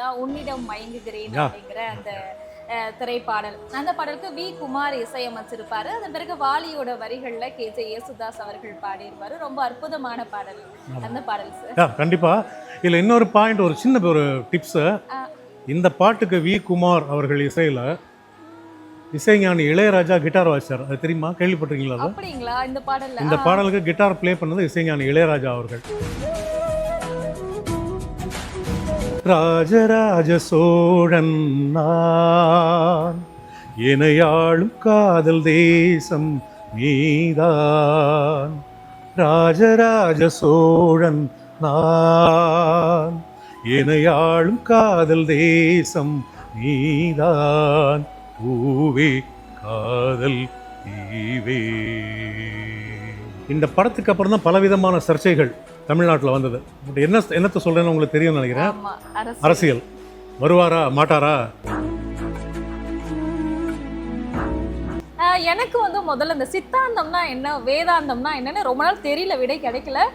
தான் உன்னிடம் மயங்குகிறேன் அப்படிங்கிற அந்த திரைப்பாடல். அந்த பாடலுக்கு வி குமார் இசையமைச்சிருப்பாரு. அதன் பிறகு வாலியோட வரிகள்ல கே.ஜே. யேசுதாஸ் அவர்கள் பாடியிருப்பாரு. ரொம்ப அற்புதமான பாடல் அந்த பாடல் சார். கண்டிப்பா. இதுல இன்னொரு பாயிண்ட், ஒரு சின்ன ஒரு டிப்ஸ். இந்த பாட்டுக்கு வி குமார் அவர்கள் இசையில இசைஞானி இளையராஜா கிட்டார் வாசிச்சார். அது தெரியுமா? கேள்விப்பட்டிருக்கீங்களா? அது அப்படிங்களா? இந்த பாடலுக்கு கிட்டார் ப்ளே பண்ணது இசைஞானி இளையராஜா அவர்கள். ராஜராஜ சோழன் நான், எனையாளும் காதல் தேசம் நீதான். ராஜராஜ சோழன் நான், எனையாளும் காதல் தேசம் நீதான். பூவே காதல் தீவே. இந்த படத்துக்கு அப்புறம் தான் பலவிதமான சர்ச்சைகள் தமிழ்நாட்டில் வந்தது. பட் என்னத்தை சொல்றேன்னு உங்களுக்கு தெரியும் நினைக்கிறேன். அரசியல் வருவாரா மாட்டாரா? எனக்கு முதல்ல இந்த சித்தாந்தம்னா என்ன, வேதாந்தம்னா என்னன்னு ரொம்ப நாள் தெரியல, விடை கிடைக்கல.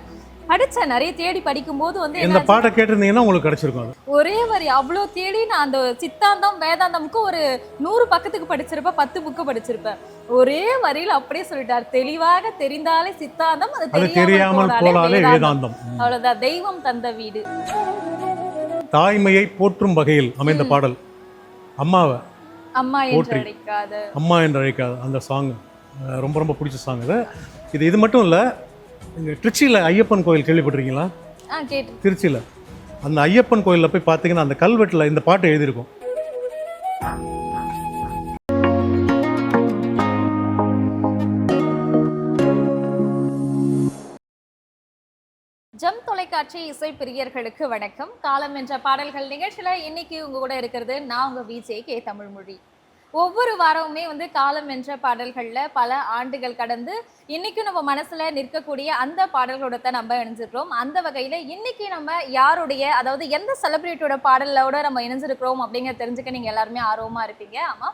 படிச்சேன், நிறைய தேடி படிக்கும் போது இந்த பாட்டை கேட்டிருந்தீங்கன்னா உங்களுக்கு கிடைச்சிருக்கும். ஒரே வரி அவ்வளோ தேடி நான் அந்த சித்தாந்தம் வேதாந்தமுக்கு ஒரு 100 பக்கத்துக்கு படிச்சிருப்பேன், 10 புக்கு படிச்சிருப்பேன். ஒரே வரியில அப்படியே சொல்லிட்டார், தெளிவாக தெரிந்தாலே சித்தாந்தம், அது தெரியாமல் போனாலே வேதாந்தம். அவ்வளவுதான். தெய்வம் தந்த வீடு. தாய்மையை போற்றும் வகையில் அமைந்த பாடல். அம்மாவை அம்மா என்று அழைக்காத, அம்மா என்று அழைக்காத அந்த சாங் ரொம்ப ரொம்ப பிடிச்ச சாங். இது மட்டும் இல்லை, இங்கே திருச்சியில் ஐயப்பன் கோயில் கேள்விப்பட்டிருக்கீங்களா? திருச்சியில் அந்த ஐயப்பன் கோயிலில் போய் பார்த்தீங்கன்னா அந்த கல்வெட்டில் இந்த பாட்டு எழுதியிருக்கும். ஜெம் தொலைக்காட்சி இசை பிரியர்களுக்கு வணக்கம். காலம் என்ற பாடல்கள் நிகழ்ச்சியில இன்னைக்கு உங்க கூட இருக்கிறது நான் உங்க விஜே கே தமிழ்மொழி. ஒவ்வொரு வாரமுமே காலம் என்ற பாடல்கள்ல பல ஆண்டுகள் கடந்து இன்னைக்கும் நம்ம மனசுல நிற்கக்கூடிய அந்த பாடல்களோட தான் நம்ம இணைஞ்சிருக்கிறோம். அந்த வகையில இன்னைக்கு நம்ம யாருடைய, அதாவது எந்த செலிபிரிட்டியோட பாடலோட நம்ம இணைஞ்சிருக்கிறோம் அப்படிங்கிறத தெரிஞ்சுக்க நீங்க எல்லாருமே ஆர்வமா இருப்பீங்க. ஆமா,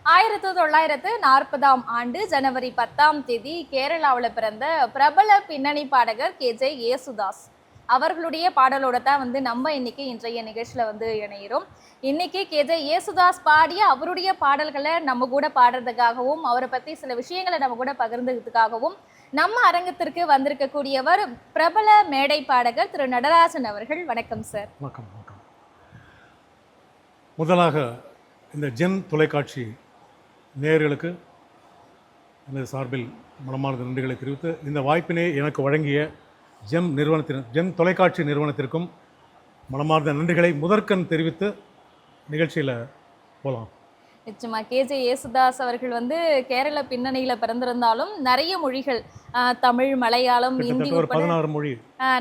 1940ஆம் ஆண்டு ஜனவரி 10ஆம் தேதி கேரளாவில் பிறந்த பிரபல பின்னணி பாடகர் கே.ஜே. யேசுதாஸ் அவர்களுடைய பாடலோட தான் நம்ம இன்னைக்கு இன்றைய நிகழ்ச்சியில இணைகிறோம். இன்னைக்கு கே.ஜே. யேசுதாஸ் பாடிய அவருடைய பாடல்களை நம்ம கூட பாடுறதுக்காகவும் அவரை பற்றி சில விஷயங்களை நம்ம கூட பகிர்ந்ததுக்காகவும் நம்ம அரங்கத்திற்கு வந்திருக்கக்கூடியவர் பிரபல மேடை பாடகர் திரு நடராஜன் அவர்கள். வணக்கம் சார். வணக்கம். வணக்கம். முதலாக இந்த ஜெம் தொலைக்காட்சி நேயர்களுக்கு எனது சார்பில் மனமார்ந்த நன்றிகளை தெரிவித்து, இந்த வாய்ப்பினை எனக்கு வழங்கிய ஜெம் தொலைக்காட்சி நிறுவனத்திற்கும் மனமார்ந்த நன்றிகளை முதற்கண் தெரிவித்து நிகழ்ச்சியில் போகலாம். நிச்சயமா கே.ஜே. யேசுதாஸ் அவர்கள் கேரள பின்னணியில் பிறந்திருந்தாலும் நிறைய மொழிகள், தமிழ், மலையாளம், ஹிந்தி, 16 மொழி,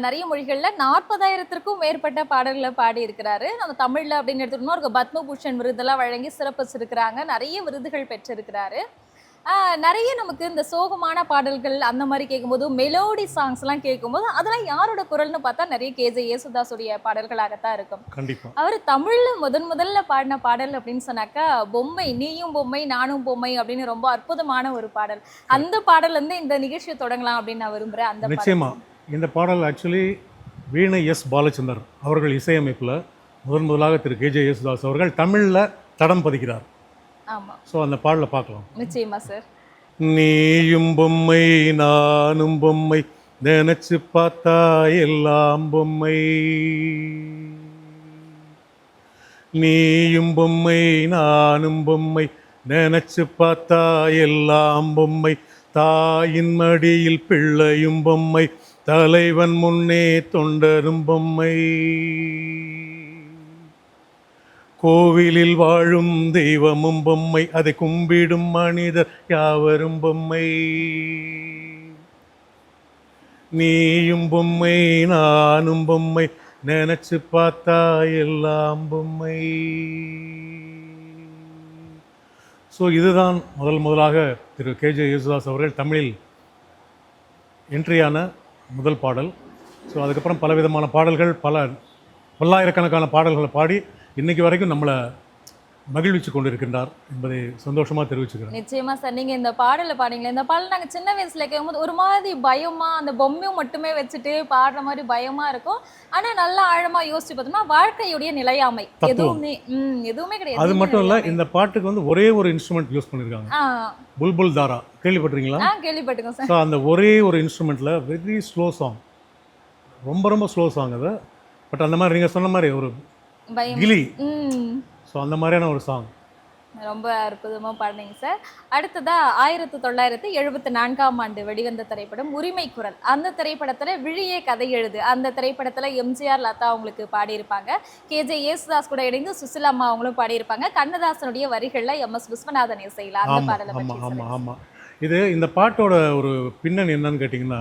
நிறைய மொழிகளில் 40,000க்கும் மேற்பட்ட பாடல்களை பாடி இருக்கிறாரு. நம்ம தமிழில் அப்படின்னு எடுத்துக்கணும்னா ஒரு பத்மபூஷன் விருதெல்லாம் வழங்கி சிறப்பிச்சிருக்கிறாங்க. நிறைய விருதுகள் பெற்றிருக்கிறாரு. நிறைய நமக்கு இந்த சோகமான பாடல்கள் அந்த மாதிரி கேட்கும்போது, மெலோடி சாங்ஸ்லாம் கேட்கும்போது அதெல்லாம் யாரோட குரல்னு பார்த்தா நிறைய கே.ஜே. யேசுதாஸுடைய பாடல்களாகத்தான் இருக்கும். கண்டிப்பாக. அவர் தமிழில் முதல்ல பாடின பாடல் அப்படின்னு சொன்னாக்கா பொம்மை, நீயும் பொம்மை நானும் பொம்மை அப்படின்னு ரொம்ப அற்புதமான ஒரு பாடல். அந்த பாடல் இந்த நிகழ்ச்சியை தொடங்கலாம் அப்படின்னு நான் விரும்புகிறேன். அந்த நிச்சயமா இந்த பாடல் ஆக்சுவலி வீணை எஸ். பாலச்சந்தர் அவர்கள் இசையமைப்பில் முதலாக திரு கே.ஜே. யேசுதாஸ் அவர்கள் தமிழில் தடம் பதிக்கிறார். ஸோ அந்த பாடலை பார்க்கலாம். நிச்சயமா சார். நீயும் பொம்மை நானும் பொம்மை, நினைச்சு பார்த்தா எல்லாம் பொம்மை. நீயும் பொம்மை நானும் பொம்மை, நினைச்சு பார்த்தா எல்லாம் பொம்மை. தாயின் மடியில் பிள்ளையும் பொம்மை, தலைவன் முன்னே தொண்டரும் பொம்மை. கோவிலில் வாழும் தெய்வமும் பொம்மை, அதை கும்பிடும் மனிதர் யாவரும் பொம்மை. நீயும் பொம்மை நானும் பொம்மை, நினைச்சு பார்த்தா எல்லாம் பொம்மை. ஸோ இதுதான் முதலாக திரு கே.ஜே. யேசுதாஸ் அவர்கள் தமிழில் என்ட்ரியான முதல் பாடல். ஸோ அதுக்கப்புறம் பலவிதமான பாடல்கள், பல்லாயிரக்கணக்கான பாடல்களை பாடி இன்றைக்கி வரைக்கும் நம்மளை மகிழ்விச்சு கொண்டிருக்கின்றார் என்பதை சந்தோஷமாக தெரிவிச்சுக்கிறேன். நிச்சயமா சார், நீங்க இந்த பாடலை பாடுங்களேன். இந்த பாடல் நாங்க சின்ன வயசுல கேட்கும்போது ஒரு மாதிரி பயமா, அந்த பொம்மையும் மட்டுமே வச்சுட்டு பாடுற மாதிரி பயமா இருக்கும். ஆனா நல்லா ஆழமா யோசிச்சு பார்த்தோம்னா வாழ்க்கையுடைய நிலையாமை எதுவுமே எதுவுமே கிடையாது. அது மட்டும் இல்ல, இந்த பாட்டுக்கு வந்து ஒரே ஒரு இன்ஸ்ட்ருமெண்ட் யூஸ் பண்ணிருக்காங்க, புல்புல் தாரா. கேள்விப்பட்டிருக்கீங்களா? கேள்விப்பட்டிருக்கேன் சார். ஸோ அந்த ஒரே ஒரு இன்ஸ்ட்ருமெண்ட்ல வெரி ஸ்லோ சாங், ரொம்ப ரொம்ப ஸ்லோ சாங் அது. பட் அந்த மாதிரி நீங்கள் சொன்ன மாதிரி ஒரு கிளி, ஸோ அந்த மாதிரியான ஒரு சாங். ரொம்ப அற்புதமாக பாடினீங்க சார். அடுத்ததா 1974ஆம் ஆண்டு வெளிவந்த திரைப்படம் உரிமை குரல். அந்த திரைப்படத்தில் விழியே கதை எழுது, அந்த திரைப்படத்தில் எம்ஜிஆர், லதா அவங்களுக்கு பாடியிருப்பாங்க. கேஜே யேசுதாஸ் கூட இணைந்து சுசிலா அம்மா அவங்களும் பாடியிருப்பாங்க. கண்ணதாசனுடைய வரிகளில் எம்.எஸ். விஸ்வநாதன் இசையில் அந்த பாடலை. ஆமாம். இந்த பாட்டோட ஒரு பின்னணி என்னன்னு கேட்டிங்கன்னா,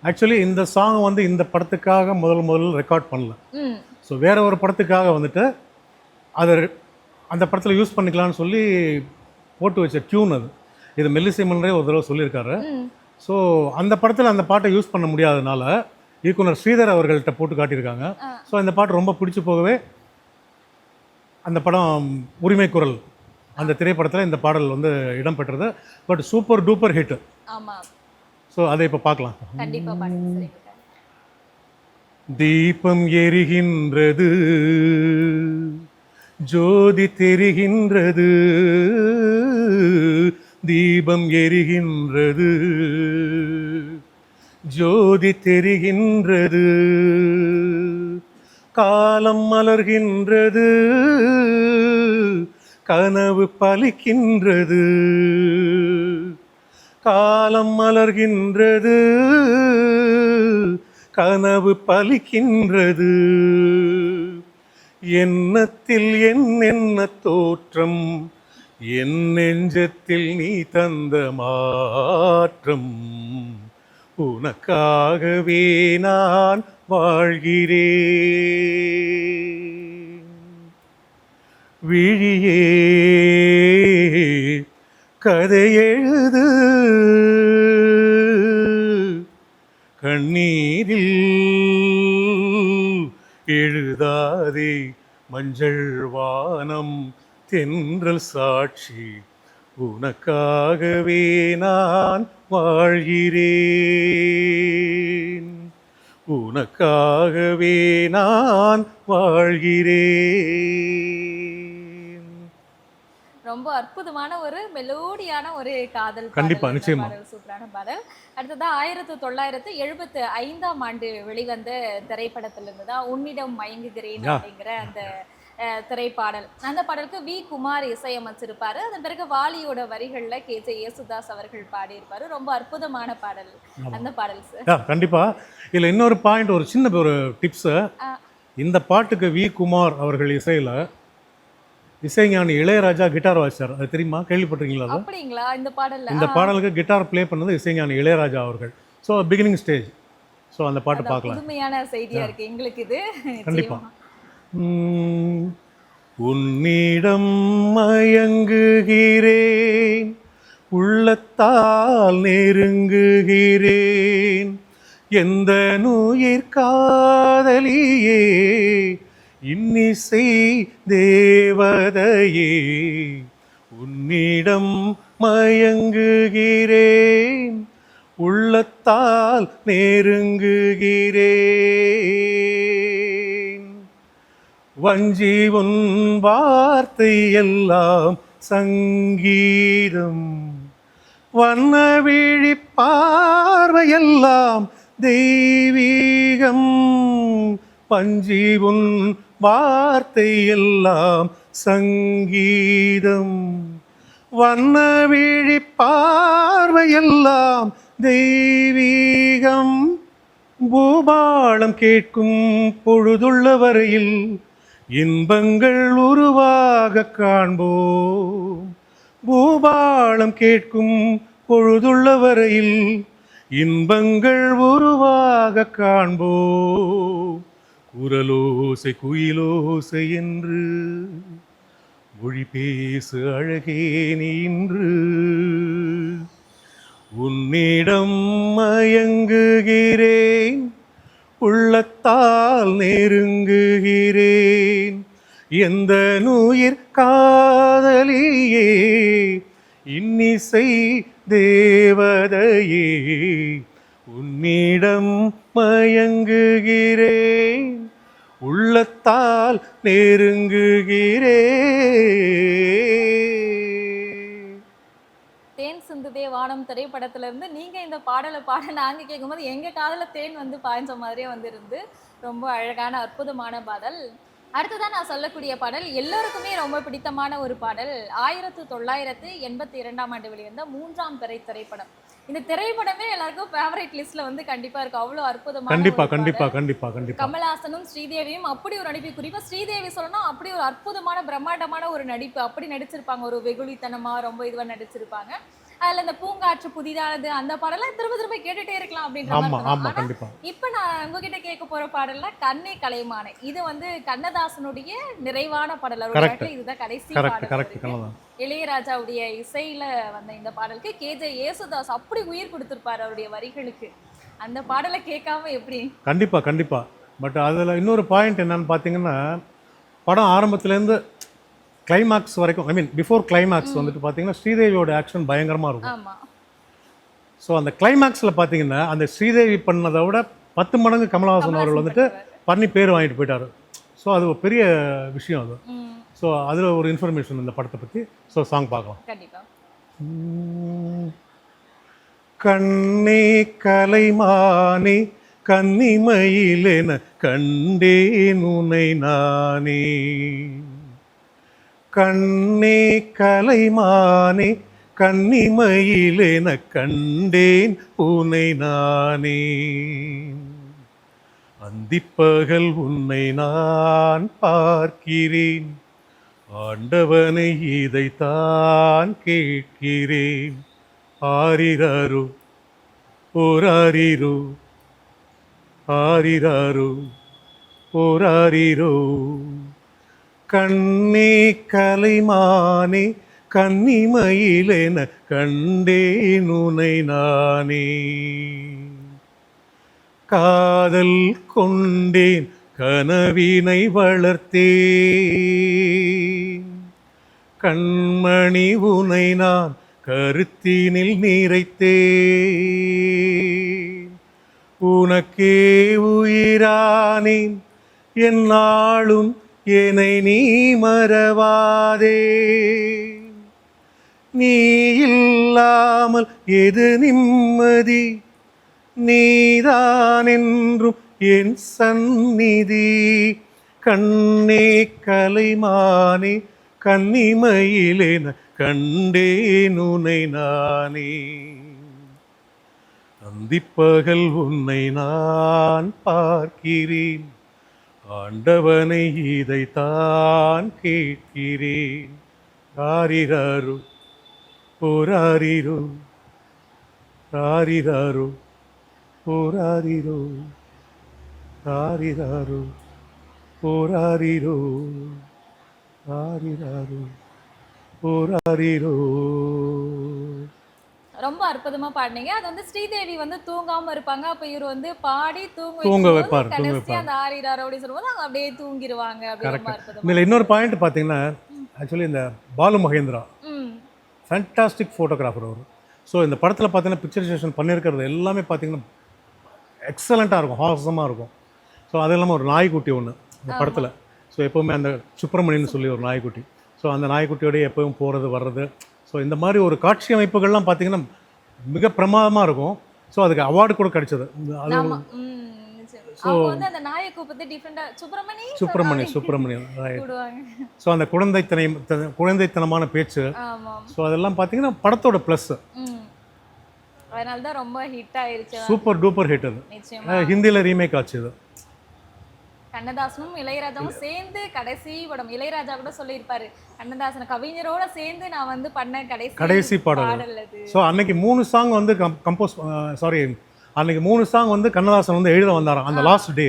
ஆக்சுவலி இந்த சாங் வந்து இந்த படத்துக்காக முதல்ல ரெக்கார்ட் பண்ணல. ஸோ வேற ஒரு படத்துக்காக வந்துட்டு அதை அந்த படத்தில் யூஸ் பண்ணிக்கலாம்னு சொல்லி போட்டு வச்ச டியூன் அது. இது மெல்லிசை மன்னரே ஒரு தடவை சொல்லியிருக்காரு. ஸோ அந்த படத்தில் அந்த பாட்டை யூஸ் பண்ண முடியாதனால இயக்குனர் ஸ்ரீதர் அவர்கள்ட்ட போட்டு காட்டியிருக்காங்க. ஸோ இந்த பாட்டு ரொம்ப பிடிச்சி போகவே அந்த படம் உரிமை குரல் அந்த திரைப்படத்தில் இந்த பாடல் வந்து இடம்பெற்றது. But super duper hit. So அதை இப்போ பார்க்கலாம். தீபம் எரிகின்றது, ஜோதி தெரிகின்றது, தீபம் எரிகின்றது, ஜோதி தெரிகின்றது, காலம் மலர்கின்றது, கனவு பலிக்கின்றது, காலம் மலர்கின்றது, கனவு பலிக்கின்றது, எண்ணத்தில் என்ன தோற்றம், என் நெஞ்சத்தில் நீ தந்த மாற்றம், உனக்காகவே நான் வாழ்கிறேன். விழியே கதை எழுது, கண்ணீரில் எழுதாதே, மஞ்சள் வானம் தென்றல் சாட்சி, உனக்காகவே நான் வாழ்கிறேன், உனக்காகவே நான் வாழ்கிறேன். ரொம்ப அற்புதமான ஒரு மெலோடியான ஒரு காதல். கண்டிப்பா, நிச்சயமா சூப்பரான பாடல். அடுத்ததா 1975ஆம் ஆண்டு வெளிவந்த திரைப்படத்திலிருந்து தான் உன்னிடம் மயங்குகிறேன் அப்படிங்கிற அந்த திரைப்பாடல். அந்த பாடலுக்கு வி குமார் இசையமைச்சிருப்பாரு. அதன் பிறகு வாலியோட வரிகள்ல கேஜே யேசுதாஸ் அவர்கள் பாடியிருப்பாரு. ரொம்ப அற்புதமான பாடல் அந்த பாடல் சார். கண்டிப்பா. இதுல இன்னொரு பாயிண்ட், ஒரு சின்ன ஒரு டிப்ஸ். இந்த பாட்டுக்கு வி குமார் அவர்கள் இசையில இசைஞானி இளையராஜா கிட்டார் வாசிச்சார். அது தெரியுமா? கேள்விப்பட்டிருக்கீங்களா? அப்படிங்களா? இந்த பாடல்ல இந்த பாடலுக்கு கிட்டார் ப்ளே பண்ணது இசைஞானி இளையராஜா அவர்கள். So beginning stage. ஸோ அந்த பாட்டு பார்க்கலாம். புதுமையான செய்தியா இருக்கு எங்களுக்கு இது. கண்டிப்பா. உன்னிடம் மயங்குகிறேன், உள்ளத்தால் நெருங்குகிறேன், எந்த நுயிர் காதலியே, இன்னிசை தேவதையே, உன்னிடம் மயங்குகிறேன், உள்ளத்தால் நெருங்குகிறேன், வஞ்சி உன் வார்த்தை எல்லாம் சங்கீதம், வண்ண விழி பார்வையெல்லாம் தெய்வீகம், பஞ்சி உன் வார்த்தை எல்லாம் சங்கீதம், வண்ண விழி பார்வையெல்லாம் தெய்வீகம், பூபாளம் கேட்கும் பொழுதுள்ள வரையில் இன்பங்கள் உருவாக காண்போம், பூபாளம் கேட்கும் பொழுதுள்ள வரையில் இன்பங்கள் உருவாக காண்போம், குரலோசை குயிலோசை என்று மொழி பேசு அழகே நீ இன்று, உன்னிடம் மயங்குகிறேன், உள்ளத்தால் நெருங்குகிறேன், எந்த நுயிர் காதலியே இன்னிசை தேவதையே உன்னிடம் மயங்குகிறேன் உள்ளத்தால் நெருங்குகிறேன். தேன் சிந்துதே வானம் திரைப்படத்துல இருந்து நீங்க இந்த பாடலை பாட நாங்க கேட்கும்போது எங்க காதுல தேன் வந்து பாய்ஞ்ச மாதிரியே வந்து இருந்து ரொம்ப அழகான அற்புதமான பாடல். அடுத்ததான் நான் சொல்லக்கூடிய பாடல் எல்லோருக்குமே ரொம்ப பிடித்தமான ஒரு பாடல். 1982ஆம் ஆண்டு வெளிவந்த 3ஆம் பிறை திரைப்படம். இந்த திரைப்படமே எல்லாருக்கும் ஃபேவரட் லிஸ்ட்ல வந்து கண்டிப்பா இருக்கு. அவ்வளோ அற்புதமான கண்டிப்பா ஒரு கண்டிப்பா பாடல். கண்டிப்பா கண்டிப்பா கமலஹாசனும் ஸ்ரீதேவியும் அப்படி ஒரு நடிப்பு, குறிப்பா ஸ்ரீதேவி சொல்லணும் அப்படி ஒரு அற்புதமான பிரம்மாண்டமான ஒரு நடிப்பு அப்படி நடிச்சிருப்பாங்க. ஒரு வெகுளித்தனமா ரொம்ப இதுவா நடிச்சிருப்பாங்க. அதுல இந்த பூங்காற்று புதிதானது அந்த பாடலாம் திரும்ப திரும்ப கேட்டுட்டே இருக்கலாம் அப்படின்ற மாதிரி ஆமா இருக்கும். ஆமா ஆனா கண்டிப்பா இப்ப நான் உங்ககிட்ட கேட்க போற பாடல்ல கண்ணே கலைமானே. இது வந்து கண்ணதாசனுடைய நிறைவான பாடல். அவருடைய Correct. வாழ்க்கையில இதுதான் கடைசி கரெக்ட் பாடல் கரெக்ட் அவருக்கு. கண்ணதான். இளையராஜாவுடைய இசையில வந்த இந்த பாடலுக்கு கேஜே யேசுதாஸ் அப்படி உயிர் கொடுத்திருப்பாரு அவருடைய வரிகளுக்கு. அந்த பாடலை கேட்காம எப்படி? கண்டிப்பா கண்டிப்பா. பட் அதில் இன்னொரு பாயிண்ட் என்னன்னு பார்த்தீங்கன்னா, படம் ஆரம்பத்துலேருந்து கிளைமாக்ஸ் வரைக்கும், ஐ மீன் பிஃபோர் கிளைமாக்ஸ் வந்துட்டு பார்த்தீங்கன்னா ஸ்ரீதேவியோட ஆக்ஷன் பயங்கரமாக இருக்கும். ஆமா. ஸோ அந்த கிளைமாக்ஸில் பார்த்தீங்கன்னா அந்த ஸ்ரீதேவி பண்ணதை விட 10 மடங்கு கமலஹாசன் அவர்கள் வந்துட்டு பண்ணி பேர் வாங்கிட்டு போயிட்டாரு. ஸோ அது ஒரு பெரிய விஷயம் அது. ம், ஸோ அதில் ஒரு இன்ஃபர்மேஷன் இந்த படத்தை பற்றி. ஸோ சாங் பார்க்கலாம். கண்டிப்பா. கண்ணே கலைமானே கன்னிமயிலென கண்டேன் உனை நானே. கண்ணே கலைமானே கன்னிமயிலென கண்டேன் உனை நானே. அந்திப்பகல் உன்னை நான் பார்க்கிறேன் ஆண்டவனை இதைத்தான் கேட்கிறேன். ஆரிராரோ ஓராரிரோ ஆரிராரோ ஓராரிரோ. கண்ணே கலைமானே கன்னிமயிலென கண்டேன் உனை நானே. காதல் கொண்டேன் கனவினை வளர்த்தேன் கண்மணி உனை நான் கருத்தினில் நிறைத்தேன். உனக்கே உயிரானேன் என்னாலும் என்னை நீ மறவாதே. நீ இல்லாமல் எது நிம்மதி நீதான் என்றும் என் சந்நிதி. கண்ணே கலைமானே கன்னிமயிலென கண்டேன் உனை நானே. அந்திப்பகல் உன்னை நான் பார்க்கிறேன் ஆண்டவனை இதைத்தான் கேட்கிறேன். ஆரிராரோ ஓராரிரோ ஆரிராரோ ஓராரிரோ ஆரிராரோ ஓராரிரோ ஆரிராரோ ஓராரிரோ. ரொம்ப அற்புதமா பாடுனீங்க. அது வந்து ஸ்ரீதேவி வந்து தூங்காம இருப்பாங்க. அப்ப இவர் வந்து பாடி தூங்க தூங்க வைப்பார், தூங்க கடைசி வைப்பார். அந்த ஆரிராரோ அப்படின்னு சொல்லும்போது அவங்க அப்படியே தூங்கிடுவாங்க. அப்படி ரொம்ப கரெக்ட். அற்புதமா. இதில் இன்னொரு பாயிண்ட் பார்த்தீங்கன்னா, ஆக்சுவலி இந்த பாலு மகேந்திரா ம், ஃபேண்டாஸ்டிக் ஃபோட்டோகிராஃபர் அவர். ஸோ இந்த படத்தில் பார்த்தீங்கன்னா பிக்சரைசேஷன் பண்ணியிருக்கிறது எல்லாமே பார்த்தீங்கன்னா எக்ஸலண்ட்டாக இருக்கும், ஹாசமாக இருக்கும். ஸோ அது இல்லாமல் ஒரு நாய்க்குட்டி ஒன்று இந்த படத்தில். ஸோ எப்போவுமே அந்த சுப்பிரமணியன்னு சொல்லி ஒரு நாய்க்குட்டி. ஸோ அந்த நாய்க்குட்டியோடய எப்பவும் போகிறது வர்றது. ஸோ இந்த மாதிரி ஒரு காட்சி அமைப்புகள்லாம் பார்த்தீங்கன்னா மிக பிரமாதமாக இருக்கும். ஸோ அதுக்கு அவார்டு கூட கிடைச்சது. அது ஆமா. நிச்சயமா. அவங்க வந்து அந்த நாயை கூப்பிட்டு டிஃபரெண்டா சுப்பிரமணியன் கூடுவாங்க. ஸோ அந்த குழந்தைத்தனமான பேச்சு. ஆமா. ஸோ அதெல்லாம் பார்த்தீங்கன்னா படத்தோட ப்ளஸ். அதனால தான் ரொம்ப ஹிட் ஆயிருச்சு. சூப்பர் டூப்பர் ஹிட் அது. நிச்சயமா. ஹிந்தியில் ரீமேக் ஆச்சு இது. கண்ணதாசனும் இளையராஜாவும் சேர்ந்து கடைசி படம். இளையராஜா கூட சொல்லியிருப்பாரு, கண்ணதாசன் கவிஞரோட சேர்ந்து நான் வந்து பண்ண கடைசி பாடல் அது. ஸோ அன்னைக்கு 3 சாங் வந்து அன்னைக்கு 3 சாங் வந்து கண்ணதாசன் வந்து எழுத வந்தாராம். அந்த லாஸ்ட் டே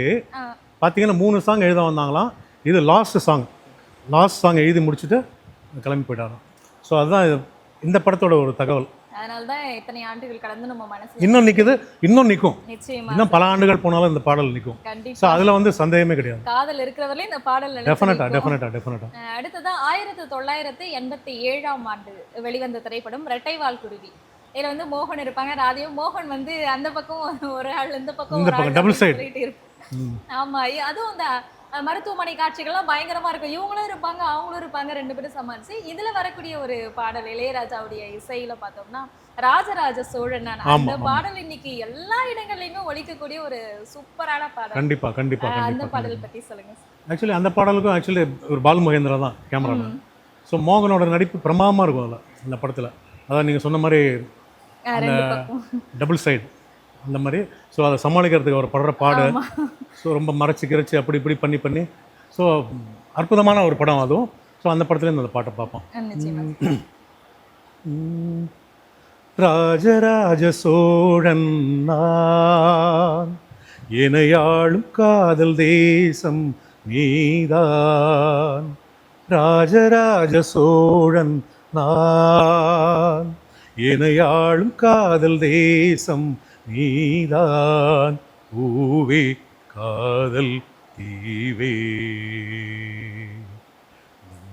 பார்த்தீங்கன்னா 3 சாங் எழுத வந்தாங்களாம். இது லாஸ்ட் சாங் எழுதி முடிச்சுட்டு கிளம்பி போயிட்டாராம். ஸோ அதுதான் இந்த படத்தோட ஒரு தகவல். அதனால தான் இத்தனை ஆண்டுகள் கடந்து நம்ம மனசுல இன்னும் நிக்குது, இன்னும் நிற்கும். நிச்சயமா இன்னும் பல ஆண்டுகள் போனாலும் இந்த பாடல் நிற்கும். ஸோ கண்டிப்பா அதில் வந்து சந்தேகமே கிடையாது. காதல் இருக்கிறவரையும் இந்த பாடல் டெஃபினட்டாக நினைச்சிருக்கோம். டெஃபினட்டாக டெஃபினட்டாக. அடுத்ததா 1987ஆம் ஆண்டு வெளிவந்த திரைப்படம் ரெட்டைவால் குருவி. இதுல வந்து மோகன் இருப்பாங்க, ராதியும் மோகன் வந்து அந்த பக்கம் ஒரு ஆள், இந்த பக்கம் இந்த ஒரு பக்கம் ஆள் double அப்படின்னு side. சொல்லிட்டு இருப்பாங்க. ஆமா, அதுவும் இந்த மருத்துவமனை காட்சிகள்லாம் பயங்கரமா இருக்கும். இவங்களும் இருப்பாங்க, அவங்களும் இருப்பாங்க, ரெண்டு பேரும் சமாளிச்சு. இதுல வரக்கூடிய ஒரு பாடல் இளையராஜாவுடைய இசையில பார்த்தோம்னா ராஜராஜ சோழன். அந்த பாடல் இன்னைக்கு எல்லா இடங்கள்லயுமே ஒலிக்கக்கூடிய ஒரு சூப்பரான பாடல். கண்டிப்பாக கண்டிப்பாக அந்த கண்டிப்பாக. பாடல் பத்தி சொல்லுங்க சார். ஆக்சுவலி அந்த பாடலுக்கும் ஆக்சுவலி ஒரு பாலு மகேந்திரா தான் கேமராமேன். ஸோ மோகனோட நடிப்பு பிரமாதமாக இருக்கும் அதில், அந்த படத்தில். அதான் நீங்கள் சொன்ன மாதிரி ரெண்டு பக்கம் டபுள் சைடு அந்த மாதிரி. ஸோ அதை சமாளிக்கிறதுக்கு அவர் படுற பாடு, ஆமா. ஸோ ரொம்ப மறைச்சி கிரைச்சி அப்படி இப்படி பண்ணி பண்ணி ஸோ அற்புதமான ஒரு படம் அதுவும். ஸோ அந்த படத்துலேருந்து அந்த பாட்டை பார்ப்போம். நிச்சயமா. ராஜராஜ சோழன் நான், எனையாளும் காதல் தேசம் நீதான். ராஜராஜ சோழன் நான், எனையாளும் காதல் தேசம் நீதான். பூவே காதல் தீவே,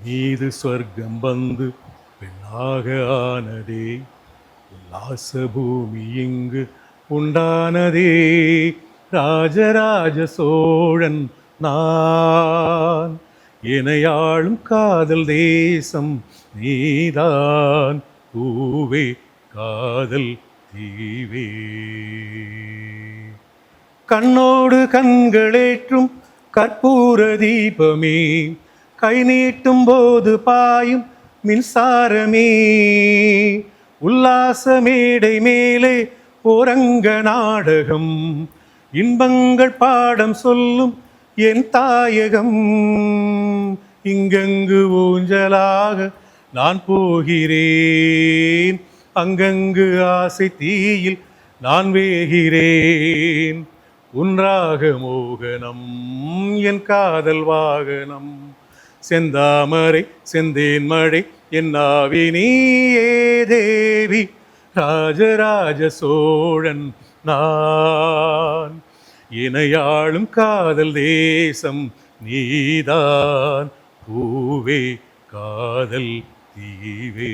மீது சொர்க்கம் வந்து பெண்ணாக ஆனதே, உல்லாச பூமி இங்கு உண்டானதே. ராஜராஜ சோழன் நான், எனையாளும் காதல் தேசம் நீதான். பூவே காதல் தீவே, கண்ணோடு கண்களேற்றும் கற்பூர தீபமே, கை நீட்டும் போது பாயும் மின்சாரமே, உல்லாச மேடை மேலே ஓரங்க நாடகம், இன்பங்கள் பாடம் சொல்லும் என் தாயகம். இங்கங்கு ஊஞ்சலாக நான் போகிறேன், அங்கங்கு ஆசை தீயில் நான் வேகிறேன். உன்றாக மோகனம் என் காதல் வாகனம், செந்தாமரை செந்தேன் மழை என் ஆவி நீயே தேவி. ராஜராஜ சோழன் நான், இணையாளும் காதல் தேசம் நீதான். பூவே காதல் தீவே.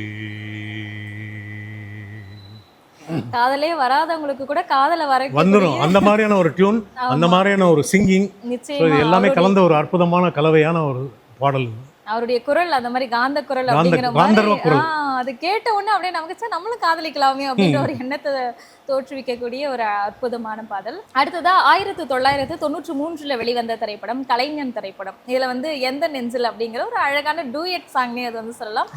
காதலே வராதவங்களுக்கு கூட காதல வர வந்துடும். அந்த மாதிரியான ஒரு டியூன், அந்த மாதிரியான ஒரு சிங்கிங், நிச்சயமா எல்லாமே கலந்த ஒரு அற்புதமான கலவையான ஒரு பாடல். அவருடைய குரல் அந்த மாதிரி காந்த குரல் காந்தர்வ அப்படிங்கிற குரல். அது கேட்ட உடனே அப்படியே நமக்கு சார் நம்மளும் காதலிக்கலாமே அப்படின்ற ஒரு எண்ணத்தை தோற்றுவிக்கக்கூடிய ஒரு அற்புதமான பாடல். அடுத்ததா 1993 வெளிவந்த திரைப்படம் கலைஞன் திரைப்படம். இதுல வந்து எந்த நெஞ்சில் அப்படிங்கிற ஒரு அழகான டூயட் சாங்னே அது வந்து சொல்லலாம்.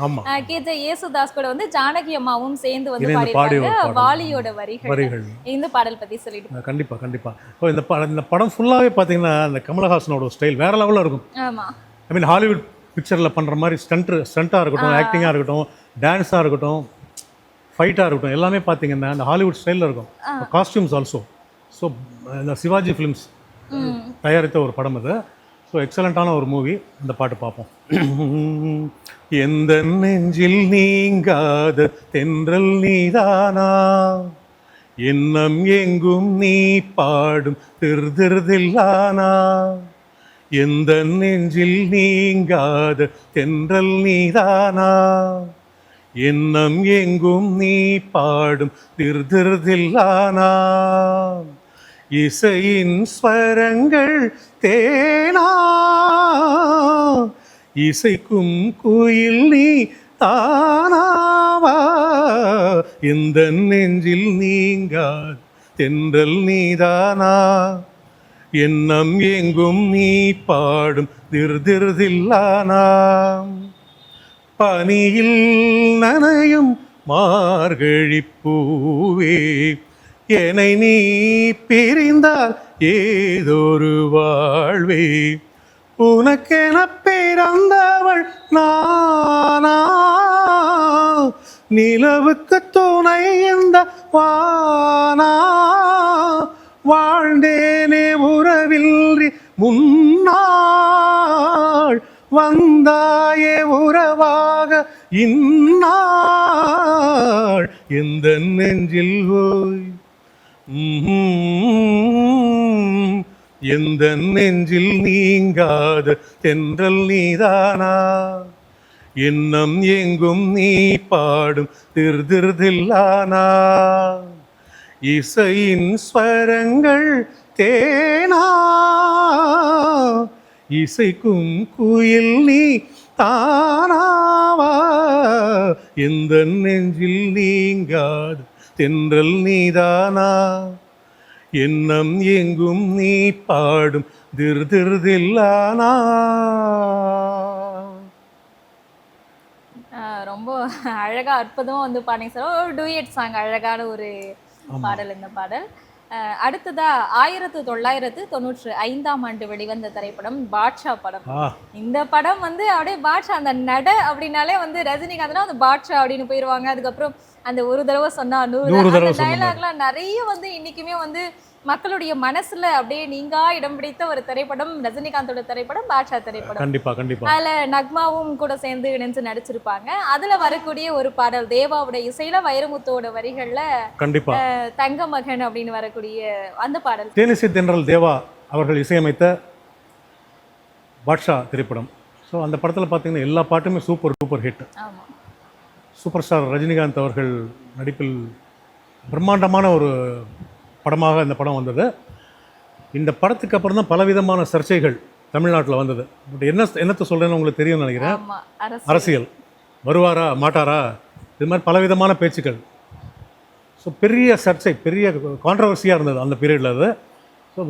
கேஜே யேசுதாஸ் கூட வந்து ஜானகி அம்மாவும் சேர்ந்து வந்து பாடியிருக்காங்க. வாலியோட வரிகள். இந்த பாடல் பத்தி சொல்லிட்டு கண்டிப்பா கண்டிப்பா. இந்த படம் ஃபுல்லாவே பாத்தீங்கன்னா அந்த கமலஹாசனோட ஸ்டைல் வேற லெவல்ல இருக்கும். ஆமா, ஐ மீன் ஹாலிவுட் பிக்சரில் பண்ணுற மாதிரி ஸ்டண்ட்டாக இருக்கட்டும், ஆக்டிங்காக இருக்கட்டும், டான்ஸாக இருக்கட்டும், ஃபைட்டாக இருக்கட்டும், எல்லாமே பார்த்தீங்கன்னா அந்த ஹாலிவுட் ஸ்டைலில் இருக்கும். Costumes also. ஸோ இந்த சிவாஜி ஃபிலிம்ஸ் தயாரித்த ஒரு படம் இது. ஸோ எக்ஸலண்ட்டான ஒரு மூவி. இந்த பாட்டு பார்ப்போம். எந்த நெஞ்சில் நீங்காத தென்றல் நீதானா, எண்ணம் எங்கும் நீ பாடும் திருதில்லானா, எந்த நெஞ்சில் நீங்காத தென்றல் நீதானா, எண்ணம் எங்கும் நீ பாடும் திருதில்லானா, இசையின் ஸ்வரங்கள் தேனா, இசைக்கும் குயில் நீ தானாவா, எந்த நெஞ்சில் நீங்காத தென்றல் நீதானா, எண்ணம் எங்கும் நீ பாடும் திருதில்லானா, பனியில் நனையும் மார்கழி பூவே, என்னை நீ பிரிந்தால் ஏதொரு வாழ்வே, உனக்கென பிறந்தவள் நானா, நிலவுக்கு துணை இந்த வானா, வாழ்ந்தேனே உறவில்றி முன்னாள், வந்தாயே உறவாக இந்நாள் எந்த நெஞ்சில் ஓய் எந்த நெஞ்சில் நீங்காத தென்றல் நீதானா எண்ணம் எங்கும் நீ பாடும் திருதிருதில்லானா இசையின் ஸ்வரங்கள் தேனா இசைக்கும் குயில் நீ தானாவா எந்த நெஞ்சில் நீங்காது தென்றல் நீதானா எண்ணம் எங்கும் நீ பாடும் திருதிருதில்லானா. ரொம்ப அழகா அற்புதமா வந்து பாடிங்க சார். ஒரு டூயட் சாங், அழகான ஒரு பாடல் இந்த பாடல். அடுத்ததா 1995 வெளிவந்த திரைப்படம் பாட்ஷா படம். இந்த படம் வந்து அப்படியே பாட்ஷா, அந்த நட அப்படின்னாலே வந்து ரஜினிகாந்த்னா அந்த பாட்ஷா அப்படின்னு போயிருவாங்க. அதுக்கப்புறம் அந்த ஒரு தடவை சொன்னா 100 தடவை டைலாக்லாம் நிறைய வந்து இன்னைக்குமே வந்து மக்களுடைய மனசுல அப்படியே நீங்கா இடம் பிடித்த ஒரு திரைப்படம் ரஜினிகாந்தோட திரைப்படம் பாட்ஷா திரைப்படம். கண்டிப்பா கண்டிப்பா. அதுல நக்மாவும் கூட சேர்ந்து இணைஞ்சு நடிச்சிருப்பாங்க. அதுல வரக்கூடிய ஒரு பாடல் தேவாவோட இசையில வைரமுத்தோட வரிகள்ல கண்டிப்பா தங்க மகன் அப்படின்னு வரக்கூடிய அந்த பாடல். தேனிசை தென்றல் தேவா அவர்கள் இசையமைத்த பாட்ஷா திரைப்படம். ஸோ அந்த படத்தில் பார்த்தீங்கன்னா எல்லா பாட்டுமே சூப்பர் டூப்பர் ஹிட். ஆமா, சூப்பர் ஸ்டார் ரஜினிகாந்த் அவர்கள் நடிப்பில் பிரம்மாண்டமான ஒரு படமாக இந்த படம் வந்தது. இந்த படத்துக்கு அப்புறம் தான் பலவிதமான சர்ச்சைகள் தமிழ்நாட்டில் வந்தது. பட் என்னத்தை சொல்கிறேன்னு உங்களுக்கு தெரியும்னு நினைக்கிறேன். அரசியல் வருவாரா மாட்டாரா, இது மாதிரி பலவிதமான பேச்சுக்கள். ஸோ பெரிய சர்ச்சை, பெரிய கான்ட்ரவர்சியாக இருந்தது அந்த பீரியடில் அது. ஸோ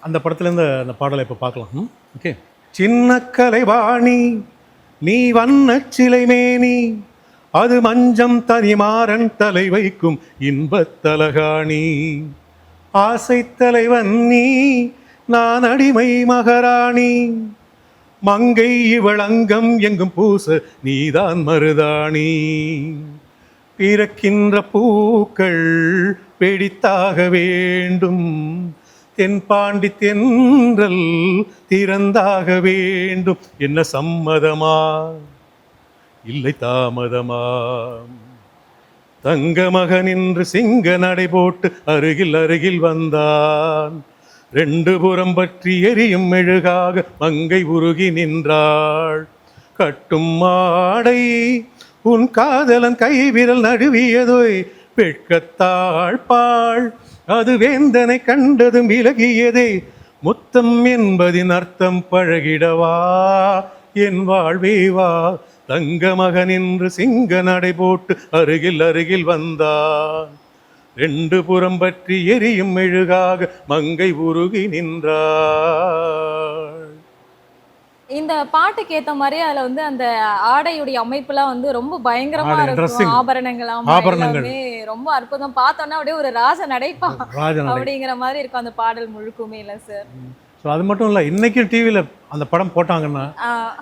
அந்த படத்துலேருந்து அந்த பாடலை இப்போ பார்க்கலாம். ஓகே. சின்ன கலைவாணி நீ வண்ண சிலை மேனி, அது மஞ்சம் தனிமாறன் தலை வைக்கும் இன்பத் தலகாணி. ஆசை தலைவன் நீ, நான் அடிமை மகாராணி. மங்கை இவள் அங்கம் எங்கும் பூச நீதான் மருதாணி. பிறக்கின்ற பூக்கள் வெடித்தாக வேண்டும், தென்பாண்டி தென்றல் திறந்தாக வேண்டும். என்ன சம்மதமா இல்லை தாமதமா? தங்க மகன் என்று சிங்க நடை போட்டு அருகில் அருகில் வந்தான். 2 புறம் பற்றி எரியும் மெழுகாக மங்கை உருகி நின்றாள். கட்டும் மாடை உன் காதலன் கைவிரல் நடுவியதோய் வெட்கத்தாழ்பாள், அது வேந்தனை கண்டதும் விலகியதே. முத்தம் என்பதின் அர்த்தம் பழகிடவா என் வாழ்வேவா. தங்க மகன் என்று சிங்க நடை போட்டு அருகில் அருகில் வந்தான். 2 புறம் பற்றி எரியும் மெழுகாக மங்கை உருகி நின்றாள். இந்த பாட்டுக்கு ஏத்த மாதிரி அதுல வந்து அந்த ஆடையுடைய அமைப்புலாம் வந்து ரொம்ப பயங்கரமா இருக்கும். ஆபரணங்கள் ரொம்ப அற்புதம். பார்த்தோன்னா அப்படியே ஒரு ராஜ நடைப்பா அப்படிங்கிற மாதிரி இருக்கும் அந்த பாடல் முழுக்குமே. இல்ல சார், ஸோ அது மட்டும் இல்லை, இன்றைக்கும் டிவியில் அந்த படம் போட்டாங்கன்னா,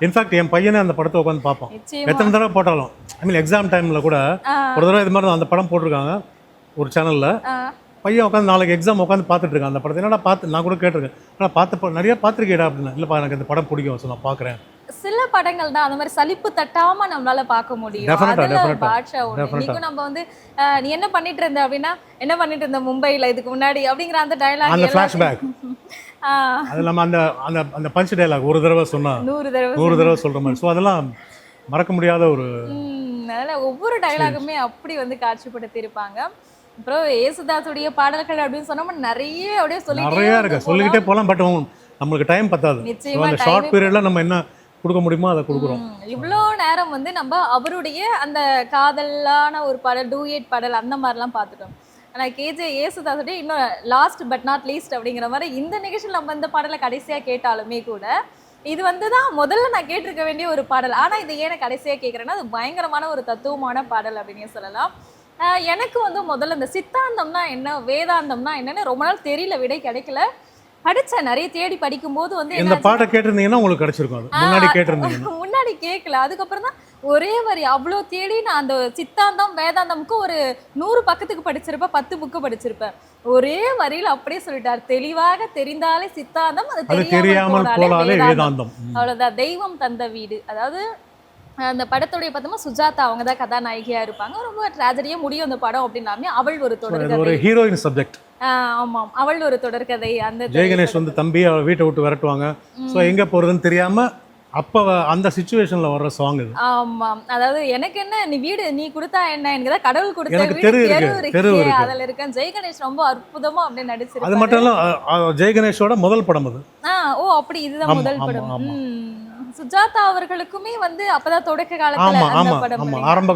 இன்ஃபேக்ட் என் பையனே அந்த படத்தை உட்காந்து பார்ப்பான். எத்தனை தடவை போட்டாலும், ஐ மீன் எக்ஸாம் டைமில் கூட ஒரு தடவை இது மாதிரி அந்த படம் போட்டிருக்காங்க ஒரு சேனலில். பையன் உட்காந்து நாளைக்கு எக்ஸாம் உட்காந்து பார்த்துட்டு இருக்கான் அந்த படத்தை. என்னடா பார்த்து, நான் கூட கேட்டிருக்கேன், ஆனால் நிறைய பார்த்துருக்கேடா அப்படின்னா. இல்லைப்பா எனக்கு இந்த படம் பிடிக்கும், ஸோ நான் பார்க்குறேன். சில படங்கள் தான் அந்த மாதிரி சலிப்பு தட்டாம நம்மளால பார்க்க முடியும். பாட்ஷா இன்னைக்கும் நம்ம வந்து நீ என்ன பண்ணிட்டு இருந்த அப்படின்னா, என்ன பண்ணிட்டு இருந்த மும்பைல இதுக்கு முன்னாடி அப்படிங்கிற அந்த டயலாக், அந்த ஃபிளாஷ்பேக், அது நம்ம அந்த அந்த அந்த பஞ்ச் டயலாக் ஒரு தடவை சொன்னா 100 தடவை சொல்ற மாதிரி. ஸோ அதெல்லாம் மறக்க முடியாத ஒரு, அதனால ஒவ்வொரு டயலாகுமே அப்படி வந்து காட்சிப்படுத்தி இருப்பாங்க. அப்புறம் ஏசுதாசுடைய பாடல்கள் அப்படின்னு சொன்னோம்னா நிறைய அப்படியே சொல்லிக்கிட்டே போகலாம். பட் நம்மளுக்கு டைம் பத்தாது. அந்த ஷார்ட் பீரியட்ல நம்ம என்ன கொடுக்க முடியுமோ அதை கொடுக்குறோம். இவ்வளோ நேரம் வந்து நம்ம அவருடைய அந்த காதலான ஒரு பாடல், டூயட் பாடல் அந்த மாதிரிலாம் பார்த்துட்டோம். ஆனால் கேஜே ஏசுதாசுடைய இன்னும் லாஸ்ட் பட் நாட் லீஸ்ட் அப்படிங்கிற மாதிரி இந்த நிகழ்ச்சியில் நம்ம இந்த பாடலை கடைசியாக கேட்டாலுமே கூட இது வந்து தான் முதல்ல நான் கேட்டிருக்க வேண்டிய ஒரு பாடல். ஆனால் இது ஏன் கடைசியாக கேட்குறேன்னா, அது பயங்கரமான ஒரு தத்துவமான பாடல் அப்படின்னே சொல்லலாம். எனக்கு வந்து முதல்ல இந்த சித்தாந்தம்னா என்ன, வேதாந்தம்னா என்னன்னு ரொம்ப நாள் தெரியல, விடை கிடைக்கல. படிச்சேன், நிறைய தேடி படிக்கும்போது வந்து இந்த பாட்டை கேட்டிருந்தீங்கன்னா உங்களுக்கு கிடைச்சிருக்கும். அது முன்னாடி கேட்டிருந்தீங்க, முன்னாடி கேட்கல. அதுக்கப்புறம் தான் ஒரே வரி அவ்வளோ தேடி நான் அந்த சித்தாந்தம் வேதாந்தமுக்கு ஒரு 100 பக்கத்துக்கு படிச்சிருப்பேன், 10 புக்கு படிச்சிருப்பேன். ஒரே வரியில அப்படியே சொல்லிட்டார், தெளிவாக தெரிந்தாலே சித்தாந்தம், அது அது தெரியாமல் போனாலே வேதாந்தம். அவ்வளவுதான். தெய்வம் தந்த வீடு. அதாவது அந்த படத்துடைய பார்த்தோம்னா சுஜாதா அவங்க தான் கதாநாயகியா இருப்பாங்க. ரொம்ப ட்ராஜடியா முடியும் அந்த படம் அப்படின்னாமே அவள் ஒரு தொடர்கதை. ஒரு ஹீரோயின் சப்ஜெக்ட். ஆமாம், அவள் ஒரு தொடர்கதை. அந்த ஜெயகணேஷ் வந்து தம்பி அவள் வீட்டை விட்டு விரட்டுவாங்க. ஸோ எங்கே போகிறதுன்னு தெரியாம அப்போ அந்த சுச்சுவேஷன்ல வர்ற சாங் இது. ஆமாம், அதாவது எனக்கு என்ன நீ வீடு நீ கொடுத்தா என்ன என்கிறத கடவுள் கொடுத்த எனக்கு வீடு தெரு இருக்கு. அதுல இருக்கேன். ஜெயகணேஷ் ரொம்ப அற்புதமா அப்படியே நடிச்சிருக்காரு. அது மட்டும் இல்ல ஜெயகணேஷோட முதல் படம் அது. ஓ அப்படி, இதுதான் முதல் படம். சுஜாதா அவர்களுக்குமே வந்து அப்பதான் தொடக்க காலத்துல அந்த படம், ஆரம்ப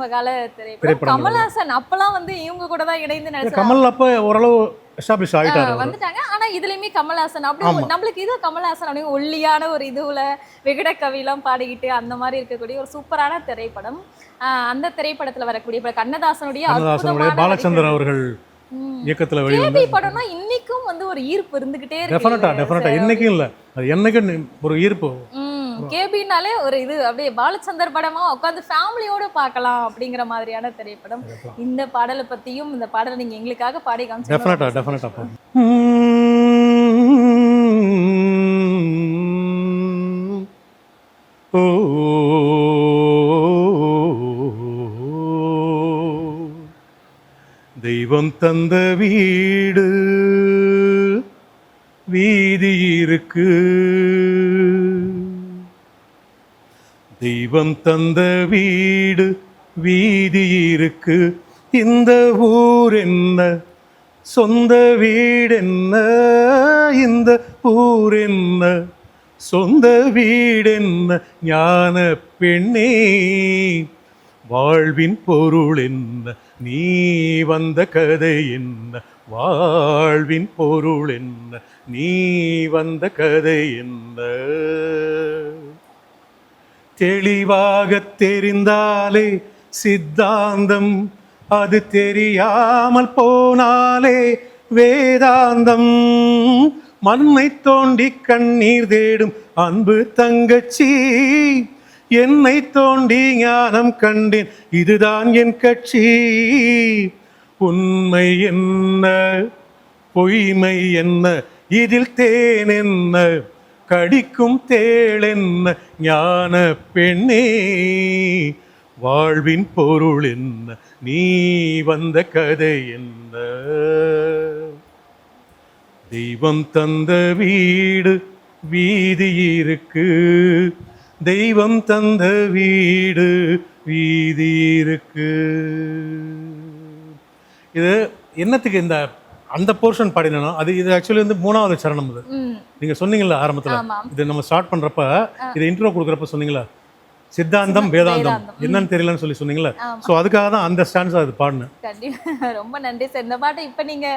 கால திரைப்படம். கமல்ஹாசன் அப்பெல்லாம் வந்து இவங்க கூட தான் இணைந்து நடிச்சாங்க. கமல் அப்ப ஓரளவு எஸ்டாப்லிஷ் ஆயிட்டாரு வந்துட்டாங்க. ஆனா இதுலயுமே கமல்ஹாசன் அப்படி நம்மளுக்கு இது கமல்ஹாசன் அப்படின்னு ஒல்லியான ஒரு இதுல விகட கவிலாம் பாடிக்கிட்டு அந்த மாதிரி இருக்கக்கூடிய ஒரு சூப்பரான திரைப்படம். அந்த திரைப்படத்துல வரக்கூடிய கண்ணதாசனுடைய பாலச்சந்தர் அவர்கள் இயக்கத்துல வெளிவந்த படம்னா இன்னைக்கும் வந்து ஒரு ஈர்ப்பு இருந்துகிட்டே இருக்கு. டெஃபினட்டா இன்னைக்கும் இல்ல, அது என்னைக்கு ஒரு ஈர்ப்பு. கேபினாலே ஒரு இது அப்படியே பாலச்சந்தர் படமா உட்காந்து ஃபேமிலியோட பார்க்கலாம் அப்படிங்கிற மாதிரியான திரைப்படம். இந்த பாடலை பத்தியும் இந்த பாடலை நீங்க எங்களுக்காக பாடி காமிச்சு. டெஃபினட்டா தெய்வம் தந்த வீடு வீதி இருக்கு, தெய்வம் தந்த வீடு வீதி இருக்கு, இந்த ஊர் என்ன சொந்த வீடு என்ன, இந்த ஊர் என்ன சொந்த வீடு என்ன, ஞான பெண்ணே வாழ்வின் பொருள் என்ன, நீ வந்த கதை என்ன, வாழ்வின் பொருள் என்ன, நீ வந்த கதை என்ன, தெளிவாக தெரிந்தாலே சித்தாந்தம், அது தெரியாமல் போனாலே வேதாந்தம், மண்ணை தோண்டி கண்ணீர் தேடும் அன்பு தங்கச்சி, என்னை தோண்டி ஞானம் கண்டேன் இதுதான் என் கட்சி, உண்மை என்ன பொய்மை என்ன இதில் தேன் என்ன கடிக்கும் தேள் என்ன, ஞான பெண்ணே வாழ்வின் பொருள் என்ன, நீ வந்த கதை என்ன, தெய்வம் தந்த வீடு வீதி இருக்கு, தெய்வம் தந்த வீடு வீதி இருக்கு. இது என்னத்துக்கு இந்த அந்த போர்ஷன் பாடினா அது இது ஆக்சுவலி வந்து 3வது சரணம். இது நீங்க சொன்னீங்கல்ல ஆரம்பத்துல, இது நம்ம ஸ்டார்ட் பண்றப்ப இது இன்ட்ரோ கொடுக்குறப்ப சொன்னீங்களா சித்தாந்தம் வேதாந்தம் என்னன்னு தெரியலன்னு சொல்லி சொன்னீங்களா, ஸோ அதுக்காக தான் அந்த ஸ்டான்ஸ் அது பாடினேன். கண்டிப்பா ரொம்ப நன்றி சார். இந்த பாட்டை இப்போ நீங்க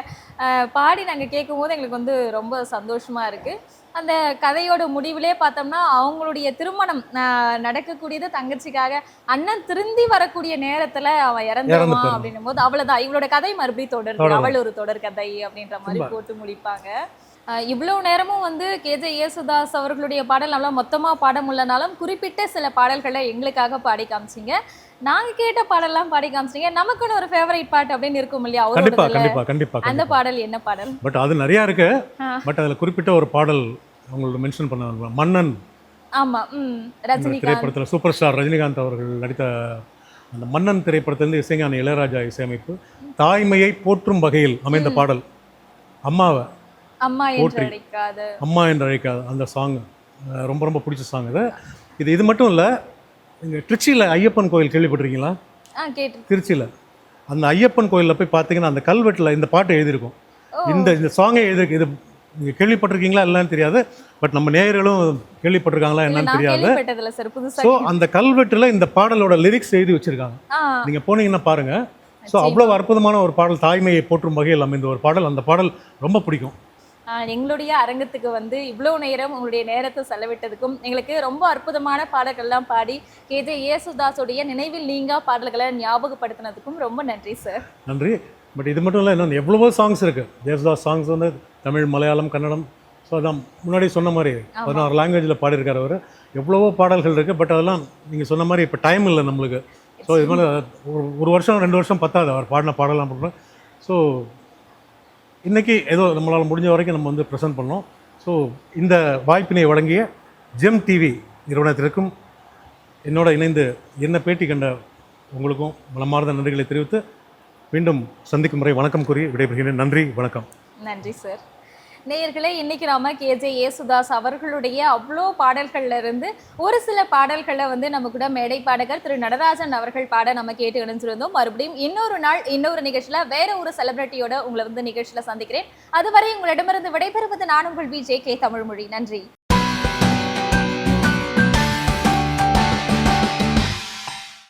பாடி நாங்கள் கேட்கும் போது எங்களுக்கு வந்து ரொம்ப சந்தோஷமா இருக்கு. அந்த கதையோட முடிவிலே பார்த்தோம்னா அவங்களுடைய திருமணம் நடக்கக்கூடியது தங்கச்சிக்காக, அண்ணன் திருந்தி வரக்கூடிய நேரத்துல அவன் இறந்துருவான் அப்படின்னும் போது அவ்வளவுதான், இவளோட கதை மறுபடியும் தொடருது, அவள் ஒரு தொடர் கதை அப்படின்ற மாதிரி போட்டு முடிப்பாங்க. இவ்வளவு நேரமும் வந்து கேஜே யேசுதாஸ் அவர்களுடைய பாடல் நல்லா மொத்தமா பாட முடியலனாலும் குறிப்பிட்ட சில பாடல்களை எங்களுக்காக பாடி காமிச்சிங்க. நாங்க கேட்ட பாடலாம் பாடி காமிச்சிங்க. நமக்குன்னு ஒரு ஃபேவரட் பாட்டு அப்படின்னு இருக்கும் இல்லையா, கண்டிப்பா அந்த பாடல் என்ன பாடல்? பட் அது நிறைய இருக்கு, பட் அதுல குறிப்பிட்ட ஒரு பாடல் அவங்களோட மென்ஷன் பண்ண மன்னன். ஆமா, ரஜினிகாந்த் திரைப்படத்துல சூப்பர் ஸ்டார் ரஜினிகாந்த் அவர்கள் நடித்த அந்த மன்னன் திரைப்படத்திலிருந்து இசைஞானி இளையராஜா இசையமைப்பு, தாய்மையை போற்றும் வகையில் அமைந்த பாடல். அம்மாவை அம்மா என்று அழைக்காத அந்த சாங் ரொம்ப ரொம்ப பிடிச்ச சாங். இது மட்டும் இல்லை, இங்கே திருச்சியில் ஐயப்பன் கோயில் கேள்விப்பட்டிருக்கீங்களா? திருச்சியில் அந்த ஐயப்பன் கோயிலில் போய் பார்த்தீங்கன்னா அந்த கல்வெட்டில் இந்த பாட்டு எழுதியிருக்கும். இந்த சாங்கை எழுதிருக்கு. இது நீங்கள் கேள்விப்பட்டிருக்கீங்களா இல்லைன்னு தெரியாது, பட் நம்ம நேயர்களும் கேள்விப்பட்டிருக்காங்களா என்னன்னு தெரியாது. ஸோ அந்த கல்வெட்டில் இந்த பாடலோட லிரிக்ஸ் எழுதி வச்சிருக்காங்க, நீங்கள் போனீங்கன்னா பாருங்க. ஸோ அவ்வளோ அற்புதமான ஒரு பாடல், தாய்மையை போற்றும் வகையில் அமைந்த ஒரு பாடல். அந்த பாடல் ரொம்ப பிடிக்கும். எங்களுடைய அரங்கத்துக்கு வந்து இவ்வளோ நேரம் உங்களுடைய நேரத்தை செலவிட்டதுக்கும் எங்களுக்கு ரொம்ப அற்புதமான பாடல்கள்லாம் பாடி கேஜே யேசுதாஸுடைய நினைவில் நீங்கா பாடல்களை ஞாபகப்படுத்தினதுக்கும் ரொம்ப நன்றி சார். நன்றி. பட் இது மட்டும் இல்லை, இன்னும் எவ்வளவோ சாங்ஸ் இருக்குது. யேசுதாஸ் சாங்ஸ் வந்து தமிழ், மலையாளம், கன்னடம், ஸோ அதான் முன்னாடி சொன்ன மாதிரி 16 லாங்குவேஜில் பாடியிருக்காரு அவர். எவ்வளவோ பாடல்கள் இருக்குது. பட் அதெல்லாம் நீங்கள் சொன்ன மாதிரி இப்போ டைம் இல்லை நம்மளுக்கு. ஸோ இது மேலே ஒரு வருஷம் 2 வருஷம் பத்தாது அவர் பாடின பாடலாம் பண்ணுறோம். ஸோ இன்றைக்கி ஏதோ நம்மளால் முடிஞ்ச வரைக்கும் நம்ம வந்து ப்ரெசென்ட் பண்ணோம். ஸோ இந்த வாய்ப்பினை வழங்கிய ஜெம் டிவி நிறுவனத்திற்கும் என்னோட இணைந்து என்ன பேட்டி கண்ட உங்களுக்கும் மனமார்ந்த நன்றிகளை தெரிவித்து மீண்டும் சந்திக்கும் முறை வணக்கம் கூறி விடைபெறுகிறேன். நன்றி, வணக்கம். நன்றி சார். நேயர்களே, இன்னைக்கு நாம கேஜே யேசுதாஸ் அவர்களுடைய அவ்வளோ பாடல்கள்ல இருந்து ஒரு சில பாடல்களை வந்து நம்ம கூட மேடை பாடகர் திரு நடராஜன் அவர்கள் பாட நம்ம கேட்டு இணைஞ்சிருந்தோம். மறுபடியும் இன்னொரு நாள் இன்னொரு நிகழ்ச்சியில வேற ஒரு செலிபிரிட்டியோட உங்களை வந்து நிகழ்ச்சியில சந்திக்கிறேன். அதுவரை உங்களிடமிருந்து விடைபெறுவது நான் உங்கள் விஜே கே தமிழ்மொழி. நன்றி.